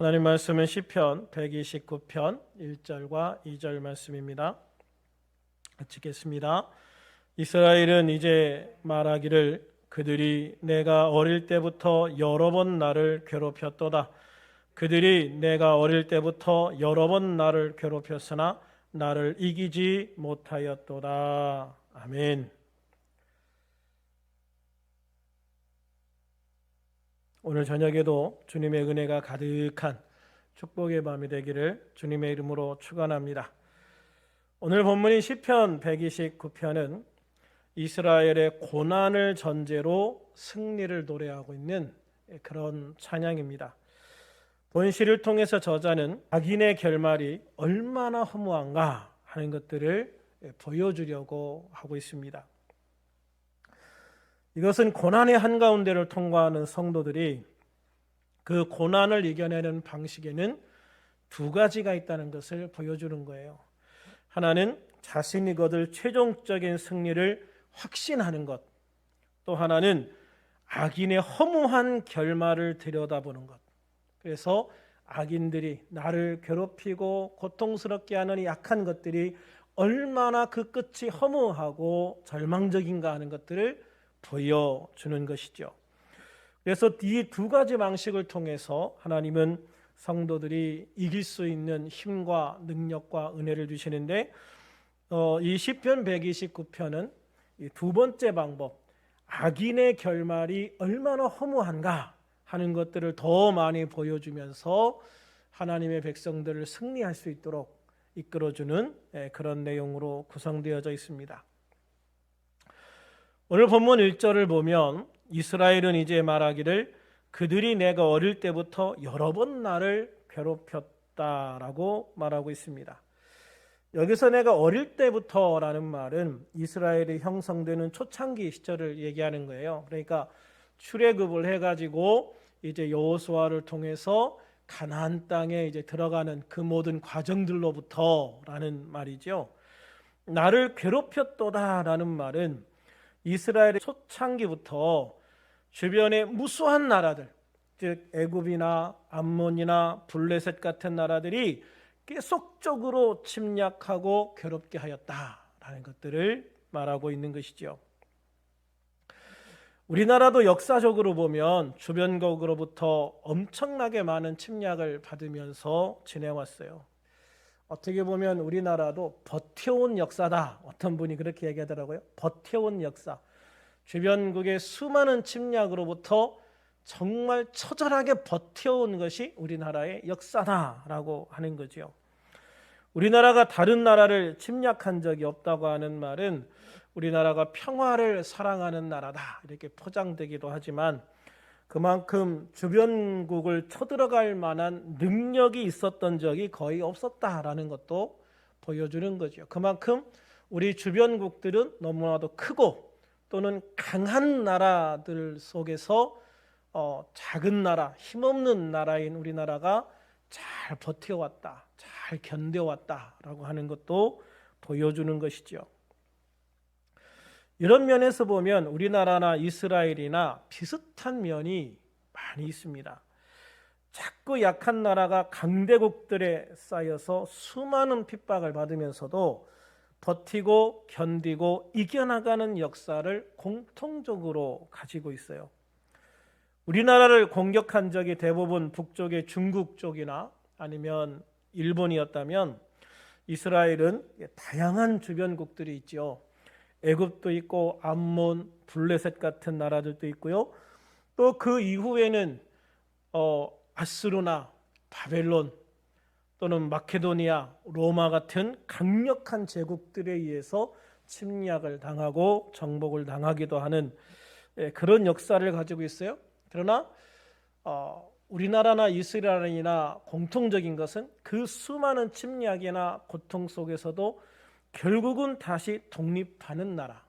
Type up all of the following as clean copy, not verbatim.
하나님 말씀은 시편 129편 1절과 2절 말씀입니다. 같이 읽겠습니다. 이스라엘은 이제 말하기를 그들이 내가 어릴 때부터 여러 번 나를 괴롭혔도다. 그들이 내가 어릴 때부터 여러 번 나를 괴롭혔으나 나를 이기지 못하였도다. 아멘. 오늘 저녁에도 주님의 은혜가 가득한 축복의 밤이 되기를 주님의 이름으로 축원합니다. 오늘 본문인 시편 129편은 이스라엘의 고난을 전제로 승리를 노래하고 있는 그런 찬양입니다. 본시를 통해서 저자는 악인의 결말이 얼마나 허무한가 하는 것들을 보여주려고 하고 있습니다. 이것은 고난의 한가운데를 통과하는 성도들이 그 고난을 이겨내는 방식에는 두 가지가 있다는 것을 보여주는 거예요. 하나는 자신이 거둘 최종적인 승리를 확신하는 것, 또 하나는 악인의 허무한 결말을 들여다보는 것. 그래서 악인들이 나를 괴롭히고 고통스럽게 하는 이 악한 것들이 얼마나 그 끝이 허무하고 절망적인가 하는 것들을 보여주는 것이죠. 그래서 이 두 가지 방식을 통해서 하나님은 성도들이 이길 수 있는 힘과 능력과 은혜를 주시는데 이 시편 129편은 이 두 번째 방법, 악인의 결말이 얼마나 허무한가 하는 것들을 더 많이 보여주면서 하나님의 백성들을 승리할 수 있도록 이끌어주는 그런 내용으로 구성되어져 있습니다. 오늘 본문 1절을 보면 이스라엘은 이제 말하기를 그들이 내가 어릴 때부터 여러 번 나를 괴롭혔다라고 말하고 있습니다. 여기서 내가 어릴 때부터라는 말은 이스라엘이 형성되는 초창기 시절을 얘기하는 거예요. 그러니까 출애굽을 해가지고 이제 여호수아를 통해서 가나안 땅에 이제 들어가는 그 모든 과정들로부터라는 말이죠. 나를 괴롭혔도다라는 말은 이스라엘의 초창기부터 주변의 무수한 나라들, 즉 애굽이나 암몬이나 블레셋 같은 나라들이 계속적으로 침략하고 괴롭게 하였다라는 것들을 말하고 있는 것이죠. 우리나라도 역사적으로 보면 주변국으로부터 엄청나게 많은 침략을 받으면서 지내왔어요. 어떻게 보면 우리나라도 버텨온 역사다. 어떤 분이 그렇게 얘기하더라고요. 버텨온 역사. 주변국의 수많은 침략으로부터 정말 처절하게 버텨온 것이 우리나라의 역사다라고 하는 거죠. 우리나라가 다른 나라를 침략한 적이 없다고 하는 말은 우리나라가 평화를 사랑하는 나라다 이렇게 포장되기도 하지만 그만큼 주변국을 쳐들어갈 만한 능력이 있었던 적이 거의 없었다라는 것도 보여주는 거죠. 그만큼 우리 주변국들은 너무나도 크고 또는 강한 나라들 속에서 작은 나라, 힘없는 나라인 우리나라가 잘 버텨왔다, 잘 견뎌왔다라고 하는 것도 보여주는 것이죠. 이런 면에서 보면 우리나라나 이스라엘이나 비슷한 면이 많이 있습니다. 자꾸 약한 나라가 강대국들에 쌓여서 수많은 핍박을 받으면서도 버티고 견디고 이겨나가는 역사를 공통적으로 가지고 있어요. 우리나라를 공격한 적이 대부분 북쪽의 중국 쪽이나 아니면 일본이었다면 이스라엘은 다양한 주변국들이 있죠. 애굽도 있고 암몬, 블레셋 같은 나라들도 있고요. 또 그 이후에는 아수르나 바벨론 또는 마케도니아, 로마 같은 강력한 제국들에 의해서 침략을 당하고 정복을 당하기도 하는 그런 역사를 가지고 있어요. 그러나 우리나라나 이스라엘이나 공통적인 것은 그 수많은 침략이나 고통 속에서도 결국은 다시 독립하는 나라,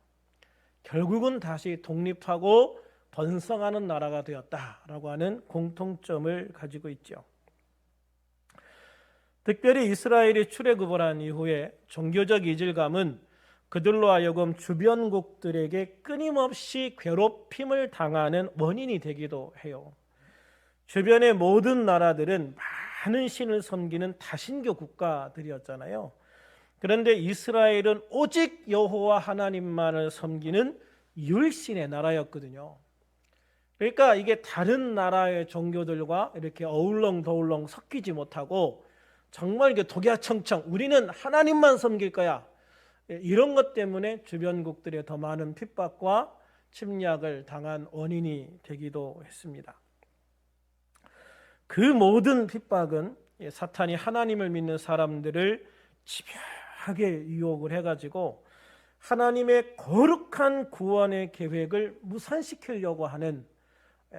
결국은 다시 독립하고 번성하는 나라가 되었다라고 하는 공통점을 가지고 있죠. 특별히 이스라엘이 출애굽을 한 이후에 종교적 이질감은 그들로 하여금 주변국들에게 끊임없이 괴롭힘을 당하는 원인이 되기도 해요. 주변의 모든 나라들은 많은 신을 섬기는 다신교 국가들이었잖아요. 그런데 이스라엘은 오직 여호와 하나님만을 섬기는 율신의 나라였거든요. 그러니까 이게 다른 나라의 종교들과 이렇게 어울렁더울렁 섞이지 못하고 정말 이게 독야청청 우리는 하나님만 섬길 거야. 이런 것 때문에 주변국들의 더 많은 핍박과 침략을 당한 원인이 되기도 했습니다. 그 모든 핍박은 사탄이 하나님을 믿는 사람들을 집요하게 유혹을 해가지고 하나님의 거룩한 구원의 계획을 무산시키려고 하는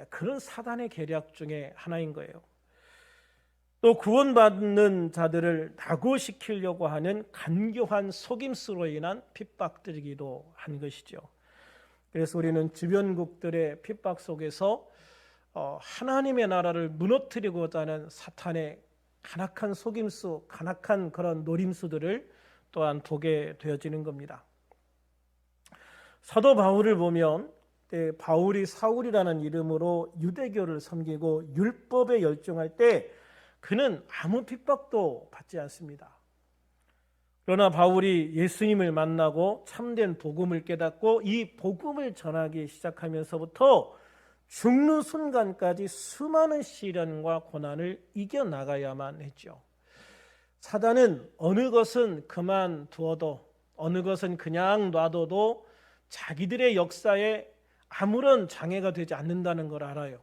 그런 사단의 계략 중에 하나인 거예요. 또 구원받는 자들을 낙오시키려고 하는 간교한 속임수로 인한 핍박들이기도 한 것이죠. 그래서 우리는 주변국들의 핍박 속에서 하나님의 나라를 무너뜨리고자 하는 사탄의 간악한 속임수, 간악한 그런 노림수들을 또한 보게 되어지는 겁니다. 사도 바울을 보면 바울이 사울이라는 이름으로 유대교를 섬기고 율법에 열중할 때 그는 아무 핍박도 받지 않습니다. 그러나 바울이 예수님을 만나고 참된 복음을 깨닫고 이 복음을 전하기 시작하면서부터 죽는 순간까지 수많은 시련과 고난을 이겨나가야만 했죠. 사단은 어느 것은 그만두어도 어느 것은 그냥 놔둬도 자기들의 역사에 아무런 장애가 되지 않는다는 걸 알아요.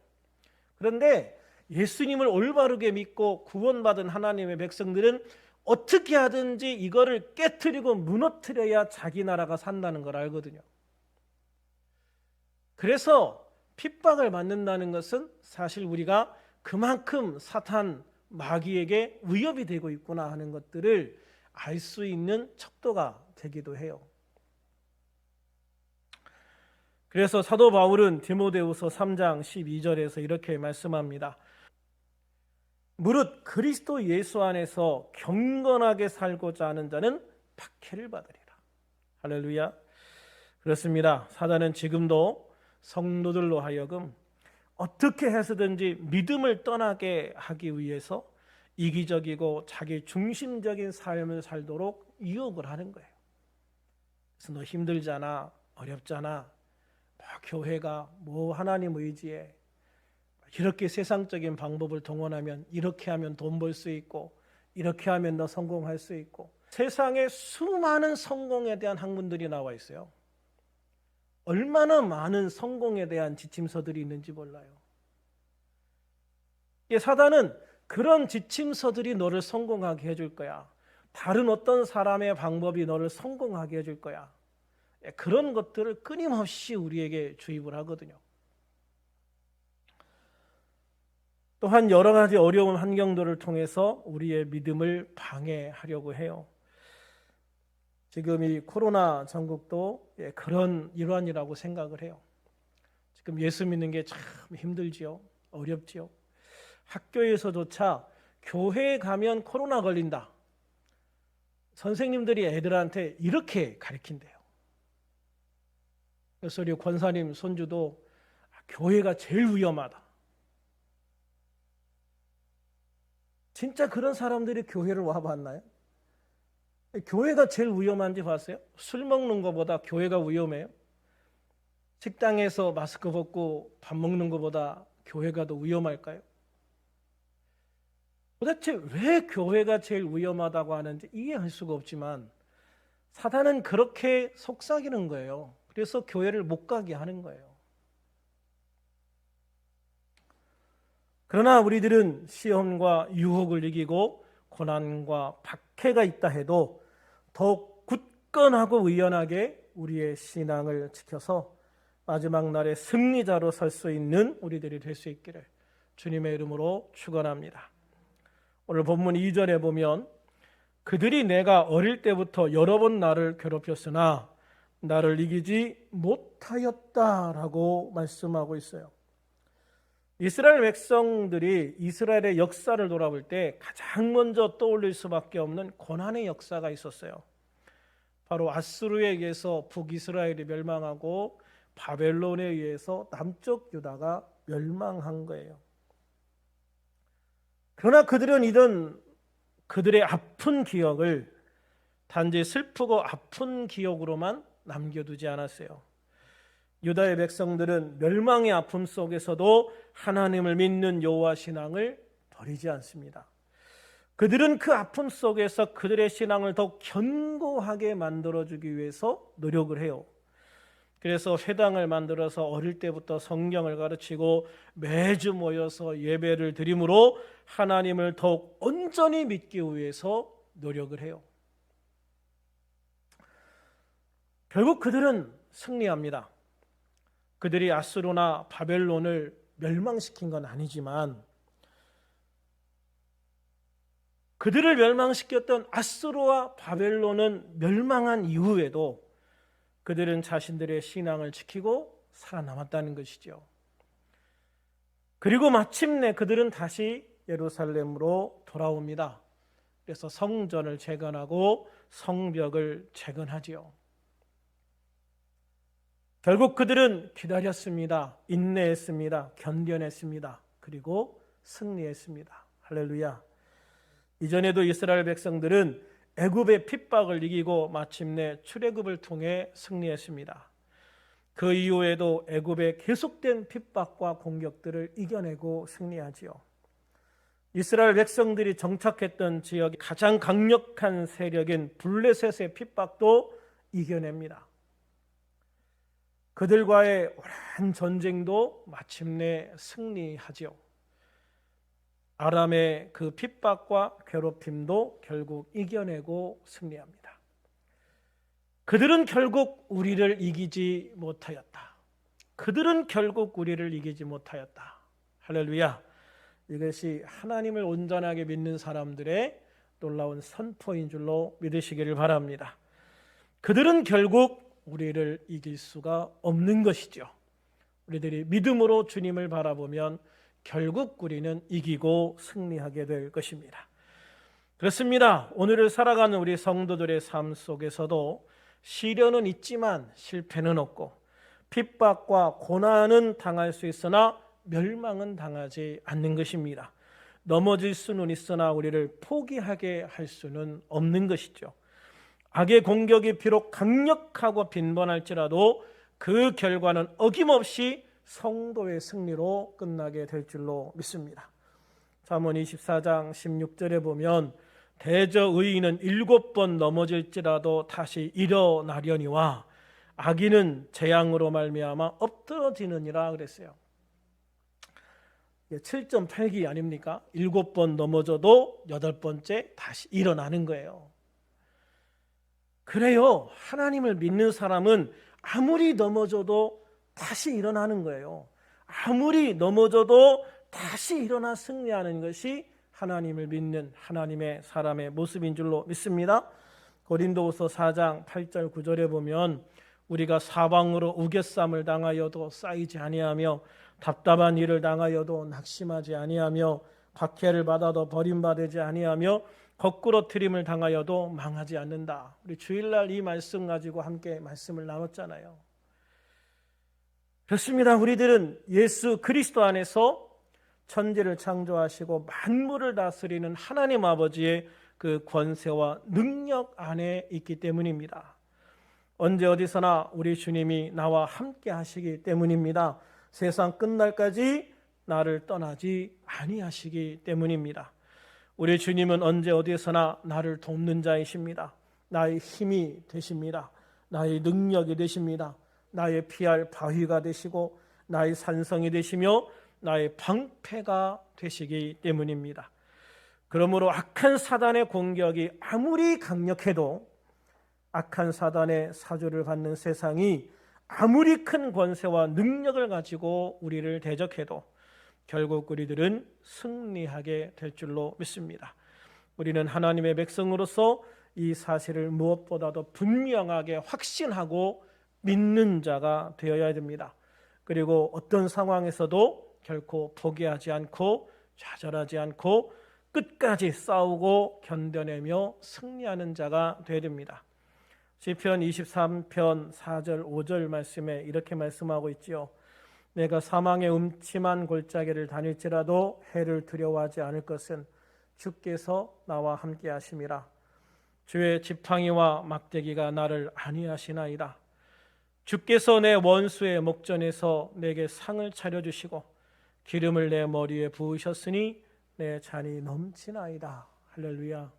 그런데 예수님을 올바르게 믿고 구원받은 하나님의 백성들은 어떻게 하든지 이거를 깨트리고 무너뜨려야 자기 나라가 산다는 걸 알거든요. 그래서 핍박을 받는다는 것은 사실 우리가 그만큼 사탄 마귀에게 위협이 되고 있구나 하는 것들을 알 수 있는 척도가 되기도 해요. 그래서 사도 바울은 디모데후서 3장 12절에서 이렇게 말씀합니다. 무릇 그리스도 예수 안에서 경건하게 살고자 하는 자는 박해를 받으리라. 할렐루야. 그렇습니다. 사단은 지금도 성도들로 하여금 어떻게 해서든지 믿음을 떠나게 하기 위해서 이기적이고 자기 중심적인 삶을 살도록 유혹을 하는 거예요. 그래서 너 힘들잖아, 어렵잖아, 교회가 하나님 의지에 이렇게 세상적인 방법을 동원하면 이렇게 하면 돈 벌 수 있고 이렇게 하면 너 성공할 수 있고 세상에 수많은 성공에 대한 학문들이 나와 있어요. 얼마나 많은 성공에 대한 지침서들이 있는지 몰라요. 사단은 그런 지침서들이 너를 성공하게 해줄 거야. 다른 어떤 사람의 방법이 너를 성공하게 해줄 거야. 그런 것들을 끊임없이 우리에게 주입을 하거든요. 또한 여러 가지 어려운 환경들을 통해서 우리의 믿음을 방해하려고 해요. 지금 이 코로나 전국도 그런 일환이라고 생각을 해요. 지금 예수 믿는 게 참 힘들지요. 어렵지요. 학교에서조차 교회에 가면 코로나 걸린다. 선생님들이 애들한테 이렇게 가르친대요. 그래서 우리 권사님 손주도 교회가 제일 위험하다. 진짜 그런 사람들이 교회를 와봤나요? 교회가 제일 위험한지 봤어요? 술 먹는 것보다 교회가 위험해요? 식당에서 마스크 벗고 밥 먹는 것보다 교회가 더 위험할까요? 도대체 왜 교회가 제일 위험하다고 하는지 이해할 수가 없지만 사단은 그렇게 속삭이는 거예요. 그래서 교회를 못 가게 하는 거예요. 그러나 우리들은 시험과 유혹을 이기고 고난과 박해가 있다 해도 더욱 굳건하고 의연하게 우리의 신앙을 지켜서 마지막 날에 승리자로 설 수 있는 우리들이 될 수 있기를 주님의 이름으로 축원합니다. 오늘 본문 2절에 보면 그들이 내가 어릴 때부터 여러 번 나를 괴롭혔으나 나를 이기지 못하였다라고 말씀하고 있어요. 이스라엘 백성들이 이스라엘의 역사를 돌아볼 때 가장 먼저 떠올릴 수밖에 없는 고난의 역사가 있었어요. 바로 아수르에 의해서 북이스라엘이 멸망하고 바벨론에 의해서 남쪽 유다가 멸망한 거예요. 그러나 그들은 이런 그들의 아픈 기억을 단지 슬프고 아픈 기억으로만 남겨두지 않았어요. 유다의 백성들은 멸망의 아픔 속에서도 하나님을 믿는 여호와 신앙을 버리지 않습니다. 그들은 그 아픔 속에서 그들의 신앙을 더 견고하게 만들어주기 위해서 노력을 해요. 그래서 회당을 만들어서 어릴 때부터 성경을 가르치고 매주 모여서 예배를 드림으로 하나님을 더욱 온전히 믿기 위해서 노력을 해요. 결국 그들은 승리합니다. 그들이 아수르나 바벨론을 멸망시킨 건 아니지만 그들을 멸망시켰던 아수르와 바벨론은 멸망한 이후에도 그들은 자신들의 신앙을 지키고 살아남았다는 것이죠. 그리고 마침내 그들은 다시 예루살렘으로 돌아옵니다. 그래서 성전을 재건하고 성벽을 재건하지요. 결국 그들은 기다렸습니다. 인내했습니다. 견뎌냈습니다. 그리고 승리했습니다. 할렐루야. 이전에도 이스라엘 백성들은 애굽의 핍박을 이기고 마침내 출애굽을 통해 승리했습니다. 그 이후에도 애굽의 계속된 핍박과 공격들을 이겨내고 승리하지요. 이스라엘 백성들이 정착했던 지역의 가장 강력한 세력인 블레셋의 핍박도 이겨냅니다. 그들과의 오랜 전쟁도 마침내 승리하지요. 아람의 그 핍박과 괴롭힘도 결국 이겨내고 승리합니다. 그들은 결국 우리를 이기지 못하였다. 그들은 결국 우리를 이기지 못하였다. 할렐루야. 이것이 하나님을 온전하게 믿는 사람들의 놀라운 선포인 줄로 믿으시기를 바랍니다. 그들은 결국 우리를 이길 수가 없는 것이죠. 우리들이 믿음으로 주님을 바라보면 결국 우리는 이기고 승리하게 될 것입니다. 그렇습니다. 오늘을 살아가는 우리 성도들의 삶 속에서도 시련은 있지만 실패는 없고 핍박과 고난은 당할 수 있으나 멸망은 당하지 않는 것입니다. 넘어질 수는 있으나 우리를 포기하게 할 수는 없는 것이죠. 악의 공격이 비록 강력하고 빈번할지라도 그 결과는 어김없이 성도의 승리로 끝나게 될 줄로 믿습니다. 잠언 24장 16절에 보면 대저 의인은 7번 넘어질지라도 다시 일어나려니와 악인은 재앙으로 말미암아 엎드러지느니라 그랬어요. 7.8기 아닙니까? 7번 넘어져도 8번째 다시 일어나는 거예요. 그래요. 하나님을 믿는 사람은 아무리 넘어져도 다시 일어나는 거예요. 아무리 넘어져도 다시 일어나 승리하는 것이 하나님을 믿는 하나님의 사람의 모습인 줄로 믿습니다. 고린도후서 4장 8절 9절에 보면 우리가 사방으로 우겨쌈을 당하여도 쌓이지 아니하며 답답한 일을 당하여도 낙심하지 아니하며 박해를 받아도 버림받지 아니하며 거꾸로 트림을 당하여도 망하지 않는다. 우리 주일날 이 말씀 가지고 함께 말씀을 나눴잖아요. 그렇습니다. 우리들은 예수 그리스도 안에서 천지를 창조하시고 만물을 다스리는 하나님 아버지의 그 권세와 능력 안에 있기 때문입니다. 언제 어디서나 우리 주님이 나와 함께 하시기 때문입니다. 세상 끝날까지 나를 떠나지 아니하시기 때문입니다. 우리 주님은 언제 어디서나 나를 돕는 자이십니다. 나의 힘이 되십니다. 나의 능력이 되십니다. 나의 피할 바위가 되시고 나의 산성이 되시며 나의 방패가 되시기 때문입니다. 그러므로 악한 사단의 공격이 아무리 강력해도 악한 사단의 사주를 받는 세상이 아무리 큰 권세와 능력을 가지고 우리를 대적해도 결국 우리들은 승리하게 될 줄로 믿습니다. 우리는 하나님의 백성으로서 이 사실을 무엇보다도 분명하게 확신하고 믿는 자가 되어야 됩니다. 그리고 어떤 상황에서도 결코 포기하지 않고 좌절하지 않고 끝까지 싸우고 견뎌내며 승리하는 자가 되어야 됩니다. 시편 23편 4절 5절 말씀에 이렇게 말씀하고 있지요. 내가 사망의 음침한 골짜기를 다닐지라도 해를 두려워하지 않을 것은 주께서 나와 함께 하심이라. 주의 지팡이와 막대기가 나를 안위하시나이다. 주께서 내 원수의 목전에서 내게 상을 차려주시고 기름을 내 머리에 부으셨으니 내 잔이 넘치나이다. 할렐루야.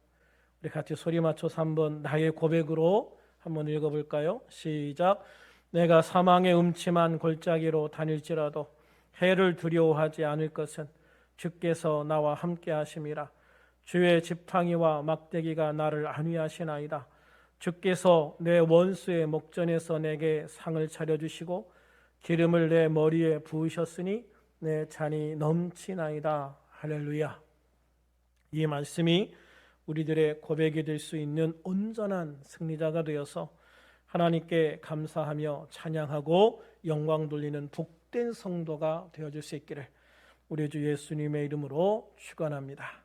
우리 같이 소리 맞춰서 한번 나의 고백으로 한번 읽어볼까요? 시작. 내가 사망의 음침한 골짜기로 다닐지라도 해를 두려워하지 않을 것은 주께서 나와 함께 하심이라. 주의 지팡이와 막대기가 나를 안위하시나이다. 주께서 내 원수의 목전에서 내게 상을 차려주시고 기름을 내 머리에 부으셨으니 내 잔이 넘치나이다. 할렐루야. 이 말씀이 우리들의 고백이 될 수 있는 온전한 승리자가 되어서 하나님께 감사하며 찬양하고 영광 돌리는 복된 성도가 되어줄 수 있기를 우리 주 예수님의 이름으로 축원합니다.